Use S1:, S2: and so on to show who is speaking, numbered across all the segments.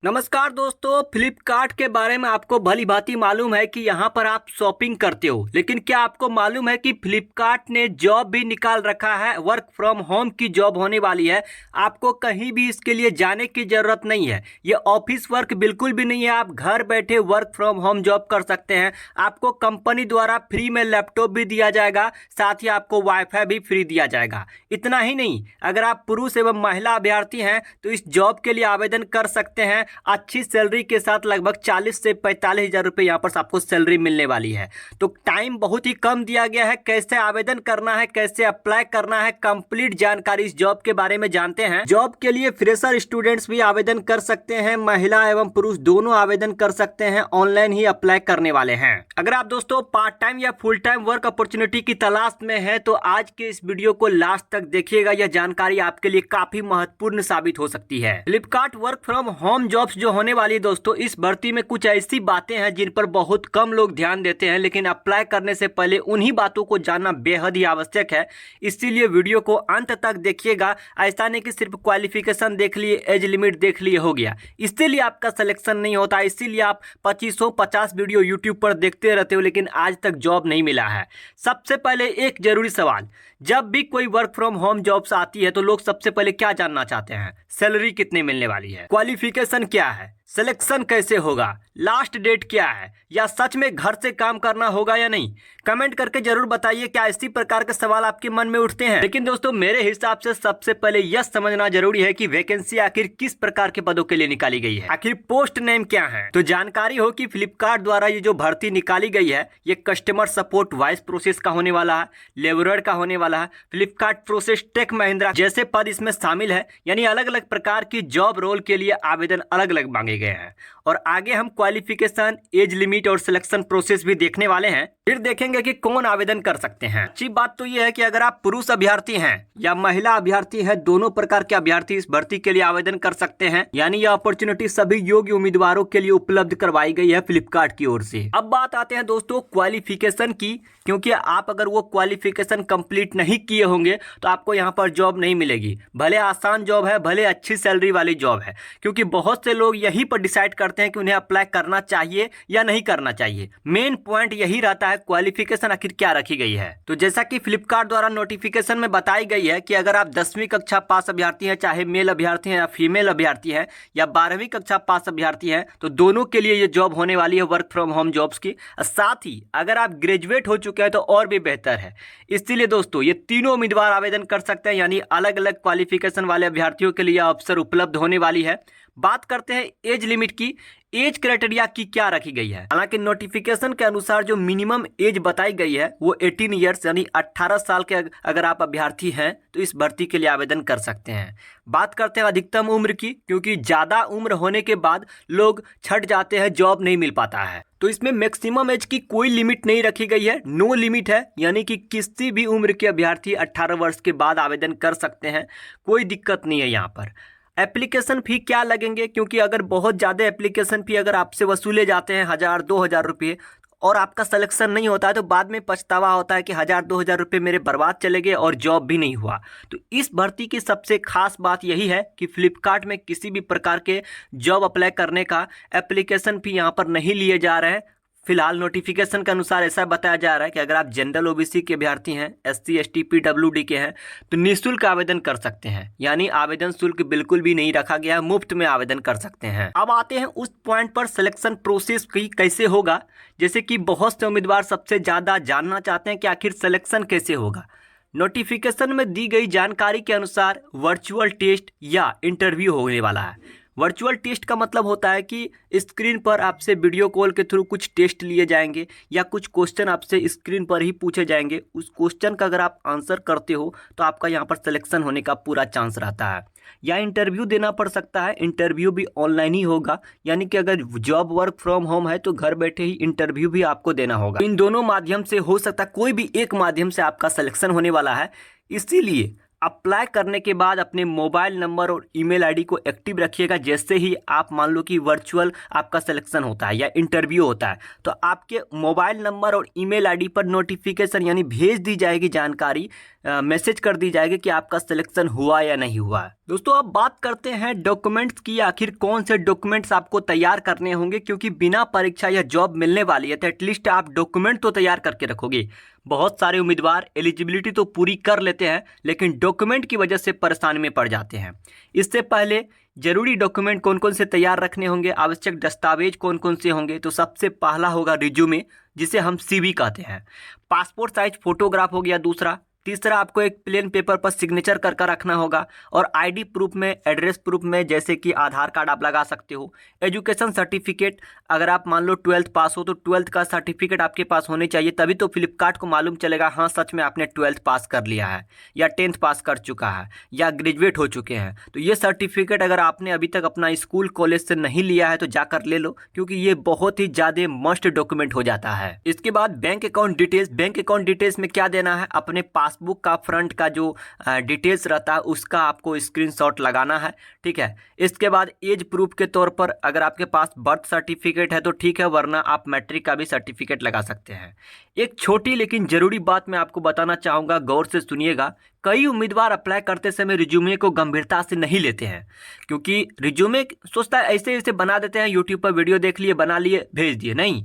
S1: नमस्कार दोस्तों, फ्लिपकार्ट के बारे में आपको भली भांति मालूम है कि यहाँ पर आप शॉपिंग करते हो। लेकिन क्या आपको मालूम है कि फ्लिपकार्ट ने जॉब भी निकाल रखा है, वर्क फ्रॉम होम की जॉब होने वाली है। आपको कहीं भी इसके लिए जाने की जरूरत नहीं है। ये ऑफिस वर्क बिल्कुल भी नहीं है। आप घर बैठे वर्क फ्रॉम होम जॉब कर सकते हैं। आपको कंपनी द्वारा फ्री में लैपटॉप भी दिया जाएगा, साथ ही आपको वाईफाई भी फ्री दिया जाएगा। इतना ही नहीं, अगर आप पुरुष एवं महिला अभ्यर्थी हैं तो इस जॉब के लिए आवेदन कर सकते हैं। अच्छी सैलरी के साथ लगभग 40 से 45 हजार रुपये यहाँ पर आपको सैलरी मिलने वाली है। तो टाइम बहुत ही कम दिया गया है। कैसे आवेदन करना है, कैसे अप्लाई करना है, कंप्लीट जानकारी इस जॉब के बारे में जानते हैं। जॉब के लिए फ्रेशर स्टूडेंट्स भी आवेदन कर सकते हैं, महिला एवं पुरुष दोनों आवेदन कर सकते हैं। ऑनलाइन ही अप्लाई करने वाले हैं। अगर आप दोस्तों पार्ट टाइम या फुल टाइम वर्क अपॉर्चुनिटी की तलाश में है तो आज के इस वीडियो को लास्ट तक देखिएगा। यह जानकारी आपके लिए काफी महत्वपूर्ण साबित हो सकती है। Flipkart work from home jobs जो होने वाली है दोस्तों, इस भर्ती में कुछ ऐसी बातें हैं जिन पर बहुत कम लोग ध्यान देते हैं, लेकिन अप्लाई करने से पहले उन्हीं बातों को जानना बेहद ही आवश्यक है। इसीलिए वीडियो को अंत तक देखिएगा। ऐसा नहीं कि सिर्फ क्वालिफिकेशन देख लिए, एज लिमिट देख लिए हो गया, इसीलिए आपका सिलेक्शन नहीं होता। इसीलिए आप 2550 वीडियो यूट्यूब पर देखते रहते हो लेकिन आज तक जॉब नहीं मिला है। सबसे पहले एक जरूरी सवाल, जब भी कोई वर्क फ्रॉम होम जॉब्स आती है तो लोग सबसे पहले क्या जानना चाहते हैं? सैलरी कितने मिलने वाली है, क्वालिफिकेशन क्या है, सिलेक्शन कैसे होगा, लास्ट डेट क्या है, या सच में घर से काम करना होगा या नहीं। कमेंट करके जरूर बताइए क्या इसी प्रकार के सवाल आपके मन में उठते हैं। लेकिन दोस्तों मेरे हिसाब से सबसे पहले यह समझना जरूरी है कि वैकेंसी आखिर किस प्रकार के पदों के लिए निकाली गई है, आखिर पोस्ट नेम क्या है। तो जानकारी हो कि फ्लिपकार्ट द्वारा ये जो भर्ती निकाली गई है ये कस्टमर सपोर्ट वाइस प्रोसेस का होने वाला है, लेबरर का होने वाला है, फ्लिपकार्ट प्रोसेस टेक महिंद्रा जैसे पद इसमें शामिल है। यानी अलग अलग प्रकार की जॉब रोल के लिए आवेदन अलग अलग मांगे गए हैं। और आगे हम क्वालिफिकेशन, एज लिमिट और सिलेक्शन प्रोसेस भी देखने वाले हैं। फिर देखेंगे कि कौन आवेदन कर सकते हैं। अच्छी बात तो यह है कि अगर आप पुरुष अभ्यर्थी हैं या महिला अभ्यर्थी हैं, दोनों प्रकार के अभ्यर्थी इस भर्ती के लिए आवेदन कर सकते हैं। यानी यह अपॉर्चुनिटी सभी योग्य उम्मीदवारों के लिए उपलब्ध करवाई गई है फ्लिपकार्ट की ओर से। अब बात आते हैं दोस्तों क्वालिफिकेशन की, क्योंकि आप अगर वो क्वालिफिकेशन कंप्लीट नहीं किए होंगे तो आपको यहाँ पर जॉब नहीं मिलेगी। भले आसान जॉब है, भले अच्छी सैलरी वाली जॉब है, क्योंकि बहुत से लोग यहीं पर डिसाइड करते हैं कि उन्हें अप्लाई करना चाहिए या नहीं करना चाहिए। मेन पॉइंट यही रहता है क्वालिफिकेशन आखिर क्या रखी गई है। तो जैसा कि फ्लिपकार्ट द्वारा नोटिफिकेशन में बताई गई है कि अगर आप 10वीं कक्षा पास अभ्यर्थी हैं, चाहे मेल अभ्यर्थी हैं या फीमेल अभ्यर्थी हैं, या 12वीं कक्षा पास अभ्यर्थी हैं, तो दोनों के लिए ये जॉब होने वाली है वर्क फ्रॉम होम जॉब्स की। साथ ही अगर आप ग्रेजुएट हो चुके हैं तो और भी बेहतर है। इसीलिए दोस्तों ये तीनों उम्मीदवार आवेदन कर सकते हैं। यानी अलग अलग क्वालिफिकेशन वाले अभ्यर्थियों के लिए अवसर उपलब्ध होने वाली है। बात करते हैं एज लिमिट की। एज क्राइटेरिया की क्या रखी गई है? हालांकि नोटिफिकेशन के अनुसार जो मिनिमम एज बताई गई है वो 18 ईयर्स यानी 18 साल के अगर आप अभ्यर्थी हैं तो इस भर्ती के लिए आवेदन कर सकते हैं। बात करते हैं अधिकतम उम्र की, क्योंकि ज़्यादा उम्र होने के बाद लोग छट जाते हैं, जॉब नहीं मिल पाता है। तो इसमें मैक्सिमम एज की कोई लिमिट नहीं रखी गई है, नो लिमिट है। यानी कि किसी भी उम्र के अभ्यर्थी 18 वर्ष के बाद आवेदन कर सकते हैं, कोई दिक्कत नहीं है यहाँ पर। एप्लीकेशन फ़ी क्या लगेंगे? क्योंकि अगर बहुत ज़्यादा एप्लीकेशन फ़ी अगर आपसे वसूले जाते हैं 1000-2000 रुपये और आपका सिलेक्शन नहीं होता है तो बाद में पछतावा होता है कि 1000-2000 रुपये मेरे बर्बाद चले गए और जॉब भी नहीं हुआ। तो इस भर्ती की सबसे खास बात यही है कि फ्लिपकार्ट में किसी भी प्रकार के जॉब अप्लाई करने का एप्लीकेशन फ़ी यहाँ पर नहीं लिए जा रहे हैं। फिलहाल नोटिफिकेशन के अनुसार ऐसा बताया जा रहा है कि अगर आप जनरल ओबीसी के अभ्यर्थी हैं, SC ST PWD के हैं तो निःशुल्क आवेदन कर सकते हैं। यानी आवेदन शुल्क बिल्कुल भी नहीं रखा गया है, मुफ्त में आवेदन कर सकते हैं। अब आते हैं उस पॉइंट पर सिलेक्शन प्रोसेस की कैसे होगा। जैसे कि बहुत से उम्मीदवार सबसे ज़्यादा जानना चाहते हैं कि आखिर सिलेक्शन कैसे होगा। नोटिफिकेशन में दी गई जानकारी के अनुसार वर्चुअल टेस्ट या इंटरव्यू होने वाला है। वर्चुअल टेस्ट का मतलब होता है कि स्क्रीन पर आपसे वीडियो कॉल के थ्रू कुछ टेस्ट लिए जाएंगे या कुछ क्वेश्चन आपसे स्क्रीन पर ही पूछे जाएंगे। उस क्वेश्चन का अगर आप आंसर करते हो तो आपका यहाँ पर सिलेक्शन होने का पूरा चांस रहता है। या इंटरव्यू देना पड़ सकता है, इंटरव्यू भी ऑनलाइन ही होगा। यानी कि अगर जॉब वर्क फ्रॉम होम है तो घर बैठे ही इंटरव्यू भी आपको देना होगा। इन दोनों माध्यम से हो सकता है, कोई भी एक माध्यम से आपका सिलेक्शन होने वाला है। इसीलिए अप्लाई करने के बाद अपने मोबाइल नंबर और ईमेल आईडी को एक्टिव रखिएगा। जैसे ही आप मान लो कि वर्चुअल आपका सिलेक्शन होता है या इंटरव्यू होता है तो आपके मोबाइल नंबर और ईमेल आईडी पर नोटिफिकेशन यानी भेज दी जाएगी जानकारी मैसेज कर दी जाएगी कि आपका सिलेक्शन हुआ या नहीं हुआ। दोस्तों अब बात करते हैं डॉक्यूमेंट्स की, आखिर कौन से डॉक्यूमेंट्स आपको तैयार करने होंगे, क्योंकि बिना परीक्षा या जॉब मिलने वाली है तो एटलीस्ट आप डॉक्यूमेंट तो तैयार करके रखोगे। बहुत सारे उम्मीदवार एलिजिबिलिटी तो पूरी कर लेते हैं लेकिन डॉक्यूमेंट की वजह से परेशानी में पड़ जाते हैं। इससे पहले जरूरी डॉक्यूमेंट कौन कौन से तैयार रखने होंगे, आवश्यक दस्तावेज कौन कौन से होंगे, तो सबसे पहला होगा रिज्यूमे, जिसे हम सीवी कहते हैं। पासपोर्ट साइज फोटोग्राफ हो गया दूसरा। तीसरा आपको एक प्लेन पेपर पर सिग्नेचर कर रखना होगा। और आईडी प्रूफ में, एड्रेस प्रूफ में जैसे कि आधार कार्ड आप लगा सकते हो। एजुकेशन सर्टिफिकेट, अगर आप मान लो 12th पास हो तो 12th का सर्टिफिकेट आपके पास होने चाहिए, तभी तो फ्लिपकार्ट को मालूम चलेगा हाँ सच में आपने 12th पास कर लिया है या 10th पास कर चुका है या ग्रेजुएट हो चुके हैं। तो ये सर्टिफिकेट अगर आपने अभी तक अपना स्कूल कॉलेज से नहीं लिया है तो जाकर ले लो, क्योंकि ये बहुत ही ज़्यादा मस्ट डॉक्यूमेंट हो जाता है। इसके बाद bank account details. Bank account details में क्या देना है, अपने पासबुक का फ्रंट का जो डिटेल्स रहता है उसका आपको स्क्रीनशॉट लगाना है, ठीक है। इसके बाद एज प्रूफ के तौर पर अगर आपके पास बर्थ सर्टिफिकेट है तो ठीक है, वरना आप मैट्रिक का भी सर्टिफिकेट लगा सकते हैं। एक छोटी लेकिन ज़रूरी बात मैं आपको बताना चाहूँगा, गौर से सुनिएगा। कई उम्मीदवार अप्लाई करते समय रिज्यूमे को गंभीरता से नहीं लेते हैं, क्योंकि रिज्यूमे सोचता है ऐसे ऐसे बना देते हैं, यूट्यूब पर वीडियो देख लिए, बना लिए, भेज दिए। नहीं,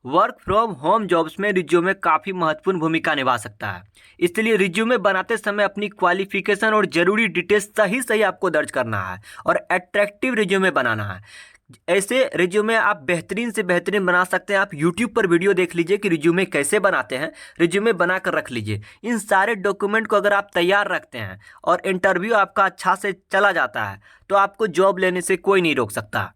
S1: वर्क फ्रॉम होम जॉब्स में रिज्यूमे काफ़ी महत्वपूर्ण भूमिका निभा सकता है। इसलिए रिज्यूमे बनाते समय अपनी क्वालिफिकेशन और ज़रूरी डिटेल्स सही सही आपको दर्ज करना है और अट्रैक्टिव रिज्यूमे बनाना है। ऐसे रिज्यूमे आप बेहतरीन से बेहतरीन बना सकते हैं। आप यूट्यूब पर वीडियो देख लीजिए कि रिज्यूमे कैसे बनाते हैं, रिज्यूमे बना कर रख लीजिए। इन सारे डॉक्यूमेंट को अगर आप तैयार रखते हैं और इंटरव्यू आपका अच्छा से चला जाता है तो आपको जॉब लेने से कोई नहीं रोक सकता।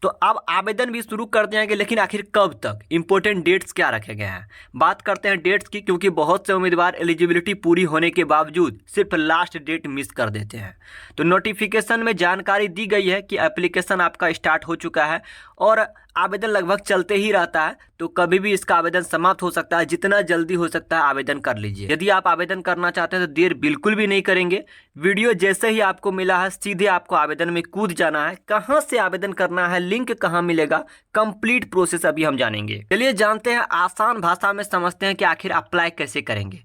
S1: तो अब आवेदन भी शुरू कर देंगे, लेकिन आखिर कब तक, इंपॉर्टेंट डेट्स क्या रखे गए हैं, बात करते हैं डेट्स की, क्योंकि बहुत से उम्मीदवार एलिजिबिलिटी पूरी होने के बावजूद सिर्फ लास्ट डेट मिस कर देते हैं। तो नोटिफिकेशन में जानकारी दी गई है कि एप्लीकेशन आपका स्टार्ट हो चुका है और आवेदन लगभग चलते ही रहता है, तो कभी भी इसका आवेदन समाप्त हो सकता है। जितना जल्दी हो सकता है आवेदन कर लीजिए। यदि आप आवेदन करना चाहते हैं तो देर बिल्कुल भी नहीं करेंगे। वीडियो जैसे ही आपको मिला है सीधे आपको आवेदन में कूद जाना है। कहां से आवेदन करना है, लिंक कहां मिलेगा, कंप्लीट प्रोसेस अभी हम जानेंगे। चलिए जानते हैं, आसान भाषा में समझते हैं कि आखिर अप्लाई कैसे करेंगे।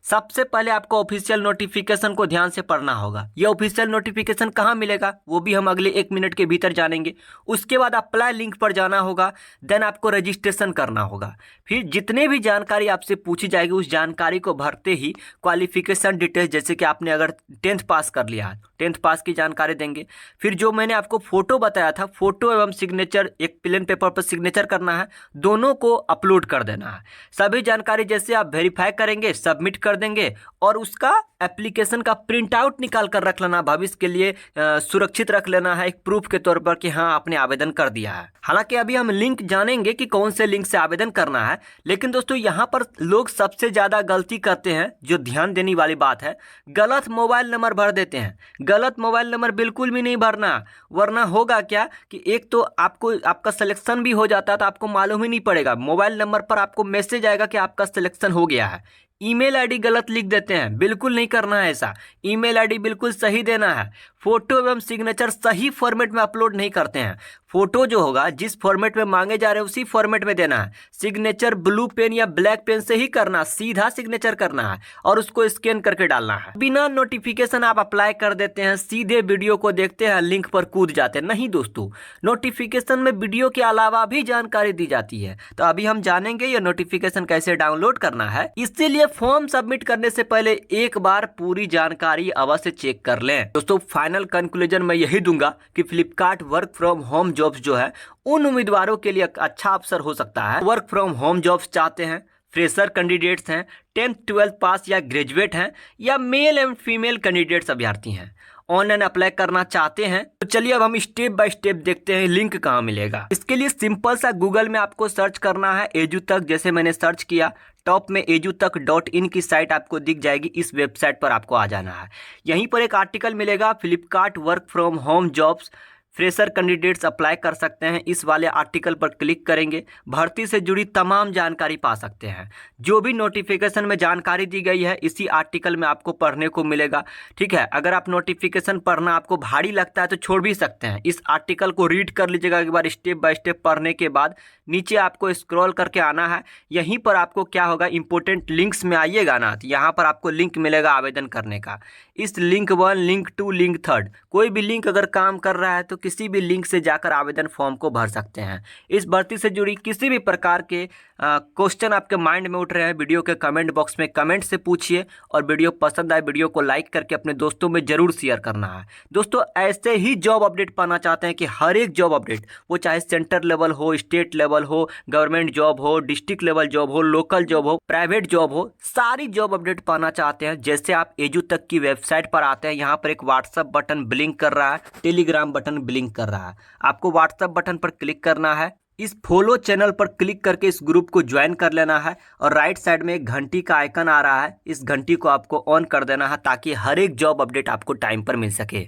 S1: सबसे पहले आपको ऑफिशियल नोटिफिकेशन को ध्यान से पढ़ना होगा। ये ऑफिशियल नोटिफिकेशन कहाँ मिलेगा वो भी हम अगले 1 मिनट के भीतर जानेंगे। उसके बाद अप्लाई लिंक पर जाना होगा, देन आपको रजिस्ट्रेशन करना होगा। फिर जितने भी जानकारी आपसे पूछी जाएगी उस जानकारी को भरते ही क्वालिफिकेशन डिटेल्स, जैसे कि आपने अगर 10th पास कर लिया है 10th पास की जानकारी देंगे। फिर जो मैंने आपको फोटो बताया था, फोटो एवं सिग्नेचर, एक प्लेन पेपर पर सिग्नेचर करना है, दोनों को अपलोड कर देना है। सभी जानकारी जैसे आप वेरीफाई करेंगे, सबमिट कर देंगे और उसका एप्लीकेशन का प्रिंट आउट निकाल कर रख लेना, भविष्य के लिए सुरक्षित रख लेना है एक प्रूफ के तौर पर कि हाँ आपने आवेदन कर दिया है। हालांकि अभी हम लिंक जानेंगे कि कौन से लिंक से आवेदन करना है, लेकिन दोस्तों यहाँ पर लोग सबसे ज़्यादा गलती करते हैं, जो ध्यान देने वाली बात है, गलत मोबाइल नंबर भर देते हैं। गलत मोबाइल नंबर बिल्कुल भी नहीं भरना, वरना होगा क्या कि एक तो आपका सिलेक्शन भी हो जाता है तो आपको मालूम ही नहीं पड़ेगा। मोबाइल नंबर पर आपको मैसेज आएगा कि आपका सिलेक्शन हो गया है। ईमेल आईडी गलत लिख देते हैं, बिल्कुल नहीं करना है ऐसा। ईमेल आईडी बिल्कुल सही देना है। फोटो एवं सिग्नेचर सही फॉर्मेट में अपलोड नहीं करते हैं। फोटो जो होगा जिस फॉर्मेट में मांगे जा रहे हैं उसी फॉर्मेट में देना है। सिग्नेचर ब्लू पेन या ब्लैक पेन से ही करना, सीधा सिग्नेचर करना है और उसको स्कैन करके डालना है। बिना नोटिफिकेशन आप अप्लाई कर देते हैं, सीधे वीडियो को देखते हैं, लिंक पर कूद जाते हैं। नहीं दोस्तों, नोटिफिकेशन में वीडियो के अलावा भी जानकारी दी जाती है। तो अभी हम जानेंगे ये नोटिफिकेशन कैसे डाउनलोड करना है। इसीलिए फॉर्म सबमिट करने से पहले एक बार पूरी जानकारी अवश्य चेक कर लें। दोस्तों फाइनल कंक्लूजन मैं यही दूंगा कि Flipkart work from home jobs जो है उन उम्मीदवारों के लिए अच्छा अवसर हो सकता है। वर्क फ्रॉम होम जॉब्स चाहते हैं, फ्रेशर कैंडिडेट्स हैं, 10th 12th पास या ग्रेजुएट हैं, या मेल एंड फीमेल कैंडिडेट्स अभ्यर्थी हैं, ऑनलाइन अप्लाई करना चाहते हैं। तो चलिए अब हम स्टेप बाय स्टेप देखते हैं लिंक कहाँ मिलेगा। इसके लिए सिंपल सा गूगल में आपको सर्च करना है एजू तक, जैसे मैंने सर्च किया टॉप में edutech.in की साइट आपको दिख जाएगी। इस वेबसाइट पर आपको आ जाना है। यहीं पर एक आर्टिकल मिलेगा Flipkart work from home jobs fresher candidates apply कर सकते हैं। इस वाले आर्टिकल पर क्लिक करेंगे, भर्ती से जुड़ी तमाम जानकारी पा सकते हैं। जो भी नोटिफिकेशन में जानकारी दी गई है इसी आर्टिकल में आपको पढ़ने को मिलेगा। ठीक है, अगर आप नोटिफिकेशन पढ़ना आपको भारी लगता है तो छोड़ भी सकते हैं। इस आर्टिकल को रीड कर लीजिएगा एक बार स्टेप बाय स्टेप पढ़ने के बाद। नीचे आपको स्क्रॉल करके आना है, यहीं पर आपको क्या होगा, इंपॉर्टेंट लिंक्स में आइएगा ना, तो यहाँ पर आपको लिंक मिलेगा आवेदन करने का। इस लिंक 1, लिंक 2, लिंक 3 कोई भी लिंक अगर काम कर रहा है तो किसी भी लिंक से जाकर आवेदन फॉर्म को भर सकते हैं। इस भर्ती से जुड़ी किसी भी प्रकार के क्वेश्चन आपके माइंड में उठ रहे हैं, वीडियो के कमेंट बॉक्स में कमेंट से पूछिए। और वीडियो पसंद आए वीडियो को लाइक करके अपने दोस्तों में जरूर शेयर करना है। दोस्तों ऐसे ही जॉब अपडेट पाना चाहते हैं कि हर एक जॉब अपडेट, वो चाहे सेंटर लेवल हो, स्टेट लेवल हो, गवर्नमेंट जॉब हो, डिस्ट्रिक्ट लेवल जॉब हो, लोकल जॉब हो, प्राइवेट जॉब हो, सारी जॉब अपडेट पाना चाहते हैं, जैसे आप एजू तक की वेबसाइट पर आते हैं, यहाँ पर एक व्हाट्सएप बटन ब्लिंक कर रहा है, टेलीग्राम बटन ब्लिंक कर रहा है। आपको व्हाट्सएप बटन पर क्लिक करना है, इस फॉलो चैनल पर क्लिक करके इस ग्रुप को ज्वाइन कर लेना है। और राइट साइड में एक घंटी का आइकन आ रहा है, इस घंटी को आपको ऑन कर देना है ताकि हर एक जॉब अपडेट आपको टाइम पर मिल सके।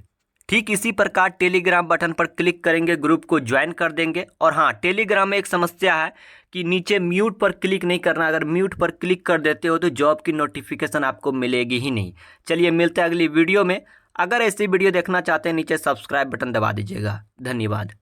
S1: ठीक इसी प्रकार टेलीग्राम बटन पर क्लिक करेंगे, ग्रुप को ज्वाइन कर देंगे। और हाँ, टेलीग्राम में एक समस्या है कि नीचे म्यूट पर क्लिक नहीं करना, अगर म्यूट पर क्लिक कर देते हो तो जॉब की नोटिफिकेशन आपको मिलेगी ही नहीं। चलिए मिलते हैं अगली वीडियो में। अगर ऐसी वीडियो देखना चाहते हैं नीचे सब्सक्राइब बटन दबा दीजिएगा। धन्यवाद।